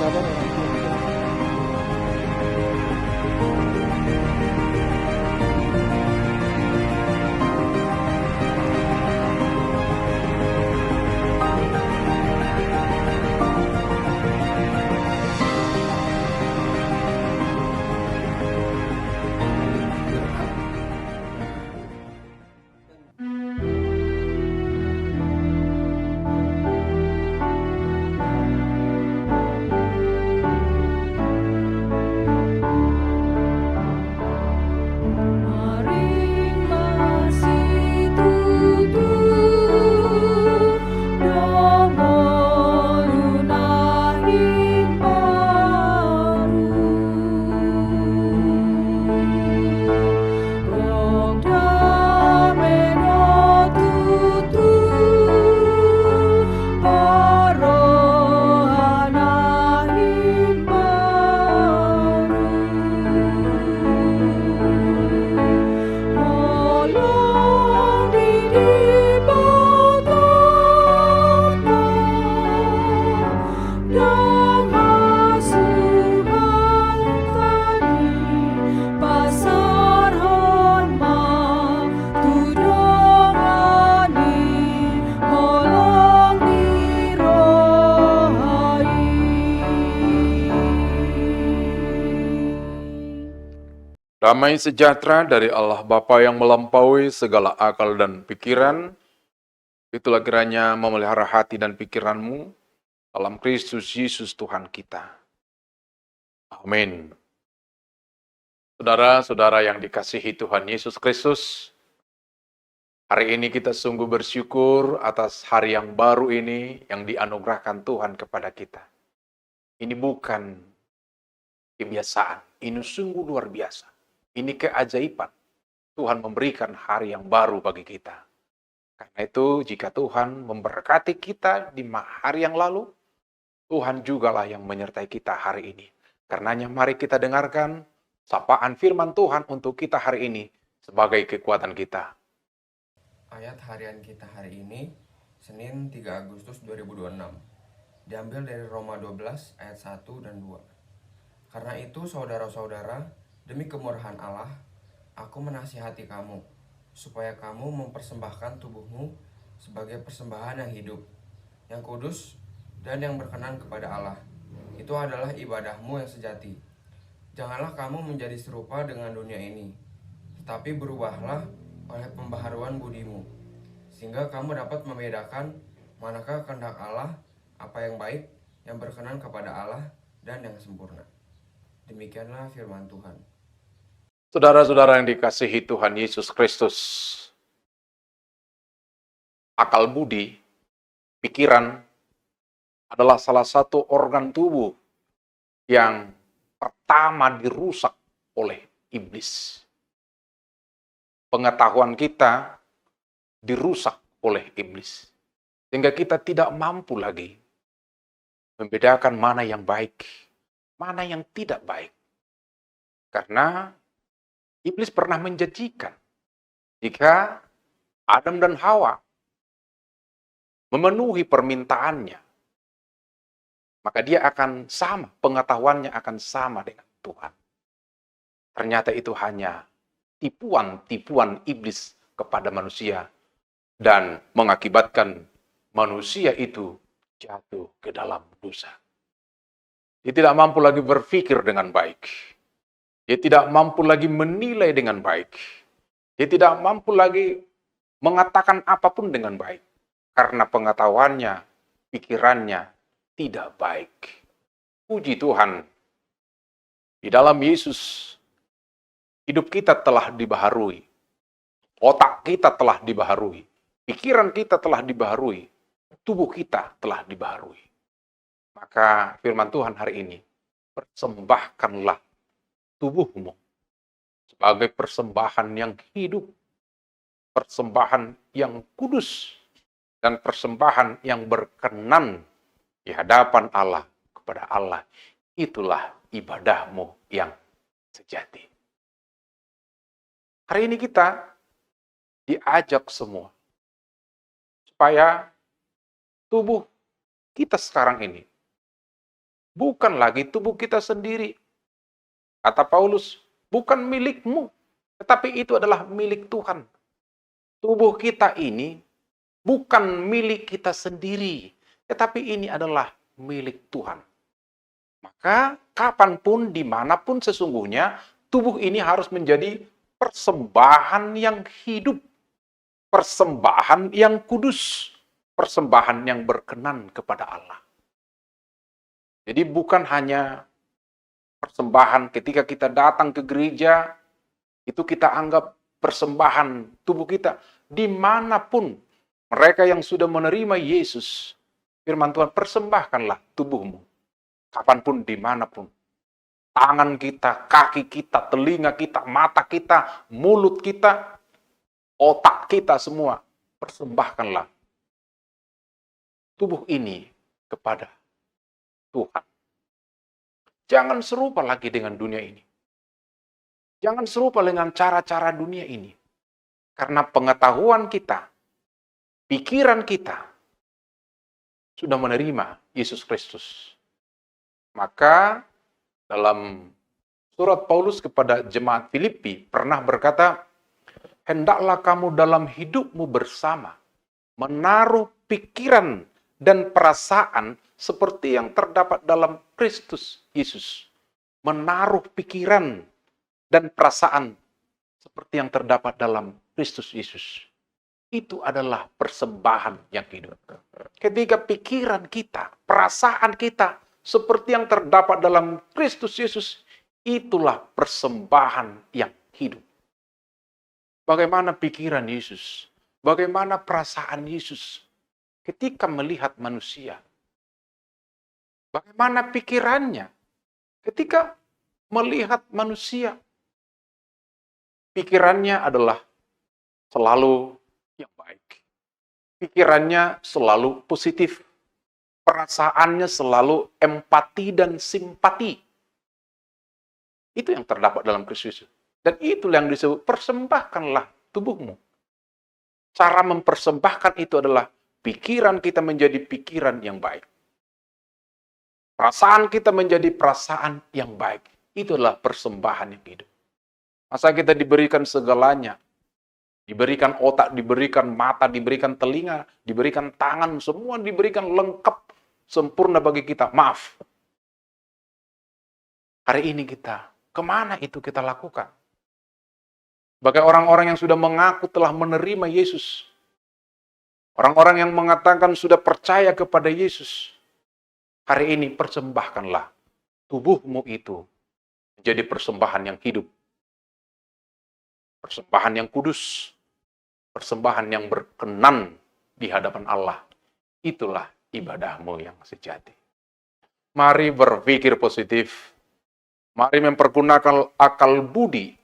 sadar orang tua kita. Maring masih tutup domol lunahin baru Rok dameno tutup parohanahin baru Molong di Bogota dong hasuhan tani pasar honma tudongani molong dirohai. Damai sejahtera dari Allah Bapa yang melampaui segala akal dan pikiran, itulah kiranya memelihara hati dan pikiranmu dalam Kristus Yesus Tuhan kita. Amin. Saudara-saudara yang dikasihi Tuhan Yesus Kristus, hari ini kita sungguh bersyukur atas hari yang baru ini yang dianugerahkan Tuhan kepada kita. Ini bukan kebiasaan, ini sungguh luar biasa. Ini keajaiban. Tuhan memberikan hari yang baru bagi kita. Karena itu, jika Tuhan memberkati kita di hari yang lalu, Tuhan jugalah yang menyertai kita hari ini. Karenanya mari kita dengarkan sapaan firman Tuhan untuk kita hari ini sebagai kekuatan kita. Ayat harian kita hari ini, Senin 3 Agustus 2026, diambil dari Roma 12 ayat 1 dan 2. Karena itu saudara-saudara, demi kemurahan Allah, aku menasihati kamu, supaya kamu mempersembahkan tubuhmu sebagai persembahan yang hidup, yang kudus, dan yang berkenan kepada Allah. Itu adalah ibadahmu yang sejati. Janganlah kamu menjadi serupa dengan dunia ini, tetapi berubahlah oleh pembaharuan budimu, sehingga kamu dapat membedakan manakah kehendak Allah, apa yang baik, yang berkenan kepada Allah, dan yang sempurna. Demikianlah firman Tuhan. Saudara-saudara yang dikasihi Tuhan Yesus Kristus, akal budi, pikiran adalah salah satu organ tubuh yang pertama dirusak oleh iblis. Pengetahuan kita dirusak oleh iblis, sehingga kita tidak mampu lagi membedakan mana yang baik, mana yang tidak baik. Karena iblis pernah menjanjikan jika Adam dan Hawa memenuhi permintaannya, maka dia akan sama, pengetahuannya akan sama dengan Tuhan. Ternyata itu hanya tipuan-tipuan iblis kepada manusia dan mengakibatkan manusia itu jatuh ke dalam dosa. Dia tidak mampu lagi berpikir dengan baik. Dia tidak mampu lagi menilai dengan baik. Dia tidak mampu lagi mengatakan apapun dengan baik. Karena pengetahuannya, pikirannya tidak baik. Puji Tuhan, di dalam Yesus, hidup kita telah dibaharui. Otak kita telah dibaharui. Pikiran kita telah dibaharui. Tubuh kita telah dibaharui. Maka firman Tuhan hari ini, persembahkanlah tubuhmu sebagai persembahan yang hidup, persembahan yang kudus, dan persembahan yang berkenan di hadapan Allah kepada Allah. Itulah ibadahmu yang sejati. Hari ini kita diajak semua supaya tubuh kita sekarang ini bukan lagi tubuh kita sendiri. Kata Paulus, bukan milikmu, tetapi itu adalah milik Tuhan. Tubuh kita ini bukan milik kita sendiri, tetapi ini adalah milik Tuhan. Maka kapanpun, dimanapun sesungguhnya, tubuh ini harus menjadi persembahan yang hidup, persembahan yang kudus, persembahan yang berkenan kepada Allah. Jadi bukan hanya persembahan ketika kita datang ke gereja, itu kita anggap persembahan tubuh kita. Dimanapun mereka yang sudah menerima Yesus, firman Tuhan, persembahkanlah tubuhmu. Kapanpun, dimanapun. Tangan kita, kaki kita, telinga kita, mata kita, mulut kita, otak kita semua. Persembahkanlah tubuh ini kepada Tuhan. Jangan serupa lagi dengan dunia ini. Jangan serupa dengan cara-cara dunia ini. Karena pengetahuan kita, pikiran kita, sudah menerima Yesus Kristus. Maka dalam surat Paulus kepada jemaat Filipi pernah berkata, hendaklah kamu dalam hidupmu bersama menaruh pikiran dan perasaan seperti yang terdapat dalam Kristus Yesus. Menaruh pikiran dan perasaan seperti yang terdapat dalam Kristus Yesus. Itu adalah persembahan yang hidup. Ketika pikiran kita, perasaan kita seperti yang terdapat dalam Kristus Yesus, itulah persembahan yang hidup. Bagaimana pikiran Yesus? Bagaimana perasaan Yesus ketika melihat manusia? Bagaimana pikirannya ketika melihat manusia? Pikirannya adalah selalu yang baik. Pikirannya selalu positif. Perasaannya selalu empati dan simpati. Itu yang terdapat dalam Kristus. Dan itulah yang disebut persembahkanlah tubuhmu. Cara mempersembahkan itu adalah pikiran kita menjadi pikiran yang baik. Perasaan kita menjadi perasaan yang baik. Itulah persembahan yang hidup. Masa kita diberikan segalanya. Diberikan otak, diberikan mata, diberikan telinga, diberikan tangan, semua diberikan lengkap, sempurna bagi kita. Maaf. Hari ini kita, kemana itu kita lakukan? Bagi orang-orang yang sudah mengaku telah menerima Yesus. Orang-orang yang mengatakan sudah percaya kepada Yesus. Hari ini persembahkanlah tubuhmu itu menjadi persembahan yang hidup. Persembahan yang kudus. Persembahan yang berkenan di hadapan Allah. Itulah ibadahmu yang sejati. Mari berpikir positif. Mari mempergunakan akal budi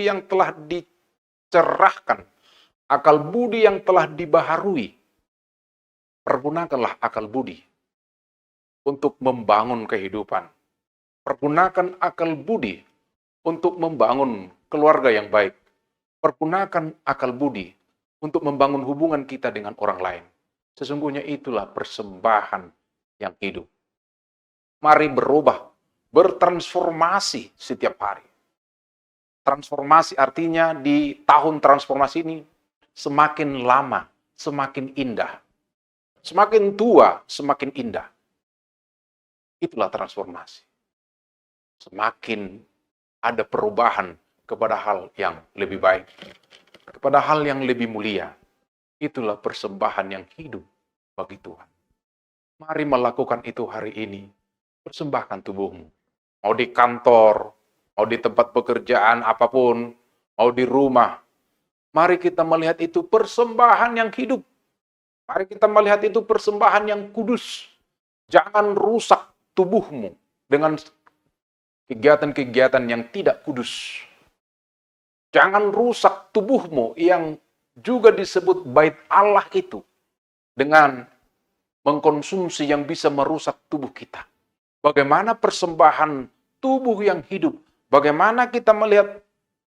yang telah dicerahkan, akal budi yang telah dibaharui. Pergunakanlah akal budi untuk membangun kehidupan. Pergunakan akal budi untuk membangun keluarga yang baik. Pergunakan akal budi untuk membangun hubungan kita dengan orang lain. Sesungguhnya itulah persembahan yang hidup. Mari berubah, bertransformasi setiap hari. Transformasi artinya di tahun transformasi ini semakin lama, semakin indah. Semakin tua, semakin indah. Itulah transformasi. Semakin ada perubahan kepada hal yang lebih baik, kepada hal yang lebih mulia. Itulah persembahan yang hidup bagi Tuhan. Mari melakukan itu hari ini. Persembahkan tubuhmu. Mau di kantor, mau di tempat pekerjaan apapun, mau di rumah. Mari kita melihat itu persembahan yang hidup. Mari kita melihat itu persembahan yang kudus. Jangan rusak tubuhmu dengan kegiatan-kegiatan yang tidak kudus. Jangan rusak tubuhmu yang juga disebut bait Allah itu dengan mengkonsumsi yang bisa merusak tubuh kita. Bagaimana persembahan tubuh yang hidup? Bagaimana kita melihat,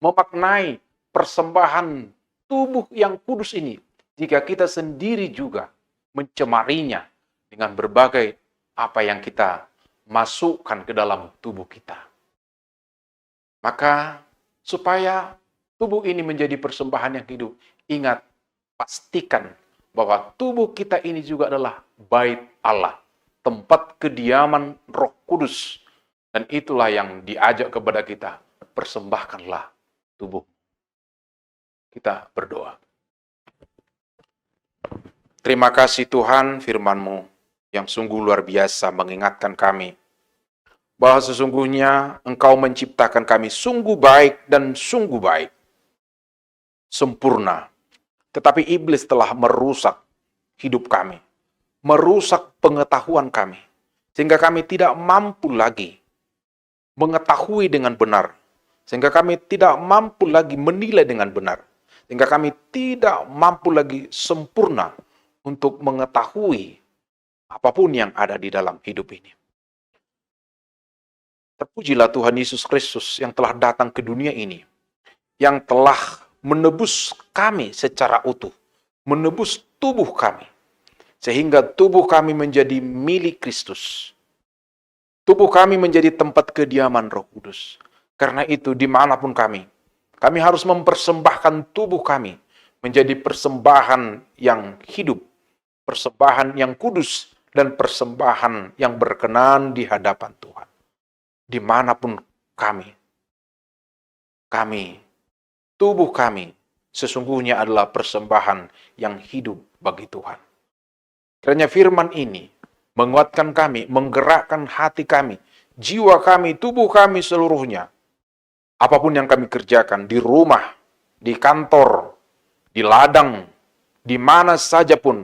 memaknai persembahan tubuh yang kudus ini jika kita sendiri juga mencemarinya dengan berbagai apa yang kita masukkan ke dalam tubuh kita. Maka supaya tubuh ini menjadi persembahan yang hidup, ingat, pastikan bahwa tubuh kita ini juga adalah bait Allah, tempat kediaman Roh Kudus. Dan itulah yang diajak kepada kita, persembahkanlah tubuh. Kita berdoa. Terima kasih Tuhan, firman-Mu yang sungguh luar biasa mengingatkan kami bahwa sesungguhnya Engkau menciptakan kami sungguh baik dan sungguh baik, sempurna. Tetapi iblis telah merusak hidup kami, merusak pengetahuan kami, sehingga kami tidak mampu lagi mengetahui dengan benar, sehingga kami tidak mampu lagi menilai dengan benar, sehingga kami tidak mampu lagi sempurna untuk mengetahui apapun yang ada di dalam hidup ini. Terpujilah Tuhan Yesus Kristus yang telah datang ke dunia ini, yang telah menebus kami secara utuh, menebus tubuh kami, sehingga tubuh kami menjadi milik Kristus. Tubuh kami menjadi tempat kediaman Roh Kudus. Karena itu, dimanapun kami harus mempersembahkan tubuh kami menjadi persembahan yang hidup, persembahan yang kudus, dan persembahan yang berkenan di hadapan Tuhan. Dimanapun kami, tubuh kami sesungguhnya adalah persembahan yang hidup bagi Tuhan. Kiranya firman ini menguatkan kami, menggerakkan hati kami, jiwa kami, tubuh kami seluruhnya. Apapun yang kami kerjakan di rumah, di kantor, di ladang, di mana saja pun,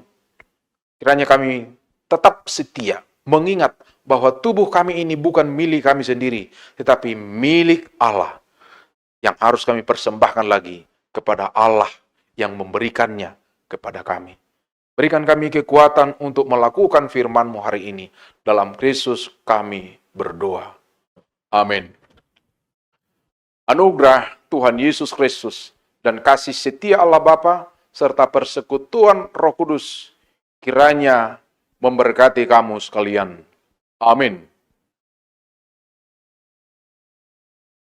kiranya kami tetap setia, mengingat bahwa tubuh kami ini bukan milik kami sendiri, tetapi milik Allah, yang harus kami persembahkan lagi kepada Allah yang memberikannya kepada kami. Berikan kami kekuatan untuk melakukan firman-Mu hari ini. Dalam Kristus kami berdoa. Amin. Anugerah Tuhan Yesus Kristus dan kasih setia Allah Bapa serta persekutuan Roh Kudus kiranya memberkati kamu sekalian. Amin.